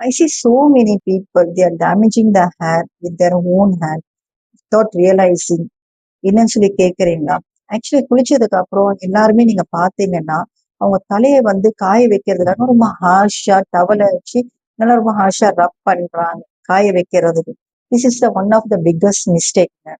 I see so many people, they are damaging the hair with their own hand without realizing. என்னன்னு சொல்லி கேட்குறீங்களா? Actually குளிச்சதுக்கு அப்புறம் எல்லாருமே நீங்க பார்த்தீங்கன்னா, அவங்க தலைய வந்து காய வைக்கிறதுக்காக ரொம்ப ஹார்ஷா டவல வச்சு நல்லா ரொம்ப ஹார்ஷா ரப் பண்றாங்க. காய வைக்கிறதுக்கு. This is the one of the biggest மிஸ்டேக்ங்க.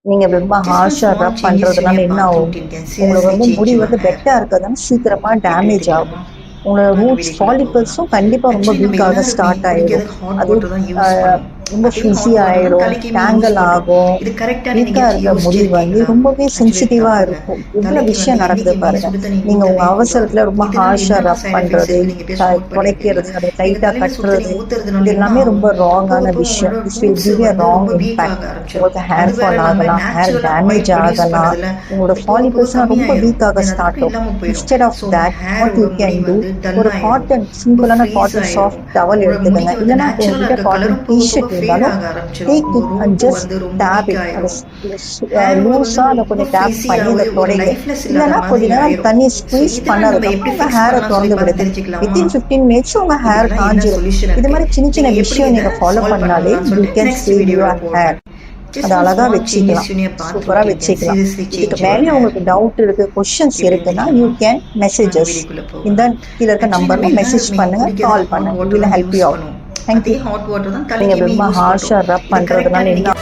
நீங்க ரொம்ப Just one ஹார்ஷா small rub changes in பண்றதுனால your என்ன bath ஆகும்? routine can உங்களுக்கு seriously வந்து change முடி your வந்து hair. வெட்டா இருக்கிறதுனால சீக்கிரமா எப்படி டேமேஜ் எடுத்துக்கலாமா? ஆகும். உங்களோட வாங்க ரூட்ஸ் வீடியோக்குள்ள போகலாம். ஃபாலிகல்ஸும் கண்டிப்பா ரொம்ப ஆக்சுவலி நம்ம வீக் ஆக எல்லாருமே ஸ்டார்ட் ஆயிடும். குளிக்கிறதுக்கு ஹாட் அது வாட்டர் தான் யூஸ் பண்ணுவோம். ரொம்ப அதே ஃபிஸி ஹாட் வாட்டர் தான் ஆயிடும், தலைக்குமே யூஸ் டேங்கல் பண்ணுறோம். ஆகும். இது கரெக்டான வீக்கா நீங்கள் இருக்க முடி வந்து யோசிச்சிருக்கீங்களா? ரொம்பவே ஆக்சுவலி சென்சிட்டிவா தப்புங்க. இருக்கும். இவ்வளவு தலைக்கு விஷயம் வந்து நடக்குது என்னைக்குமே பாருங்க. சுடு தண்ணி நீங்க உங்க ஊற்றவே கூடாது. அவசரத்துல ரொம்ப இதனால ஹார்ஷா என்னென்ன ரப் சைட் எஃபெக்ட்ஸ் பண்றது, இருக்கு நீங்க எப்பயும் ஸ்மோக் பண்ணிருப்பீங்களா? துடைக்கிறது, அதை நீங்க டைட்டா தலையில சுடு தண்ணி கட்டுறது, ஊத்துறதுனால இது என்ன எல்லாமே ரொம்ப ஆகும்? போக ராங்கான போக விஷயம். உங்களோட this will roots give a வந்து ராங் ரொம்ப வீக் இம்பாக்ட். ஆக ஆரம்பிச்சிடும். உங்களுக்கு ஹேர் அது வேற ஃபால் இல்லாம ஆகலாம், ஹேர் நேச்சுரலா டேமேஜ் ஆயில் ப்ரொடியூஸ் ஆகலாம், பண்ணதுல உங்களோட அது போக போக ஃபாலிகல்ஸ்லாம் ரொம்ப கம்மியாயிரும். வீக் ஆக தென் ஸ்டார்ட் அதுக்கப்புறம் ஆகும். இல்லாம போயிடும். இன்ஸ்டெட் ஆஃப் ஸோ உங்க தட் வாட் ஹேரோட யூ முடி கேன் டூ, வந்து டல் ஒரு ஆயிரும், காட்டன் ரொம்ப சிம்பிளான ஃப்ரீஸ் காட்டன் ஆயிரும். சாஃப்ட் டவல் உங்களோட எடுத்துக்கோங்க. முடிக்கு வந்து இல்லைன்னா நேச்சுரலா உங்ககிட்ட இருக்க காட்டன் கலரும் போக போக டிஷர்ட் ஃபேட் இருந்தாலும் ஆக ஆரம்பிச்சிடும். டேக் உங்க இட் அண்ட் ரூட்டும் ஜஸ்ட் வந்து ரொம்ப டேப் வீக் இட். அதை ஆயிரும். ஹேர் வந்து லூஸா அதை ரொம்ப கொஞ்சம் டேப் பண்ணி ஃப்ரிஸியா இதை ஒரு தொடைங்க. லைஃப்லெஸ் இல்லாத இல்லைன்னா கொஞ்ச மாதிரி நேரம் ஆயிரும். தண்ணி ஸோ ஸ்குவீஸ் இதெல்லாம் நம்ம பண்ணதுக்கு எப்படி அப்புறம் உங்க ஃபிக்ஸ் ஹேரை பண்ணலாம்னு சொல்லி திறந்து பார்த்து விடுங்க. தெரிஞ்சுக்கலாமா? வித்தின் 15 மினிட்ஸ் உங்க ஹேர் இதுக்கெல்லாம் என்ன காஞ்சிரும். சொல்யூஷன் இது இருக்கு? மாதிரி சின்ன சின்ன நீங்க எப்படி விஷயம் இதை நீங்க ஃபாலோ சால்வ் பண்ணாலே பண்ணலாம்னு யூ சொல்லிட்டு கேன் நெக்ஸ்ட் சேவ் வீடியோல யுவர் ஹேர். போடுறேன். அது Just one அழகா small changes வச்சுக்கலாம், in your bath சூப்பரா routine can வச்சுக்கலாம். seriously இதுக்கு change your மேலே hair. உங்களுக்கு டவுட் இருக்கு, கொஸ்டின்ஸ் எப்படின்னு இருக்குன்னா யூ தெரியுமா? கேன் வாங்க மெசேஜஸ் வீடியோக்குள்ள இந்த போகலாம். கீழே இருக்க ஆக்சுவலி நம்ம நம்பர்ல மெசேஜ் எல்லாருமே பண்ணுங்க, குடிக்கிறதுக்கு கால் ஹாட் பண்ணுங்க. வி வாட்டர் வில் தான் ஹெல்ப் யூஸ் யூ அவுட். பண்ணுவோம். அதே தேங்க்யூ. ஹாட் வாட்டர் தான் நீங்க தலைக்குமே ரொம்ப யூஸ் ஹார்ஷா பண்றோம். ரப் இது பண்றதுனால கரெக்டான என்ன நீங்க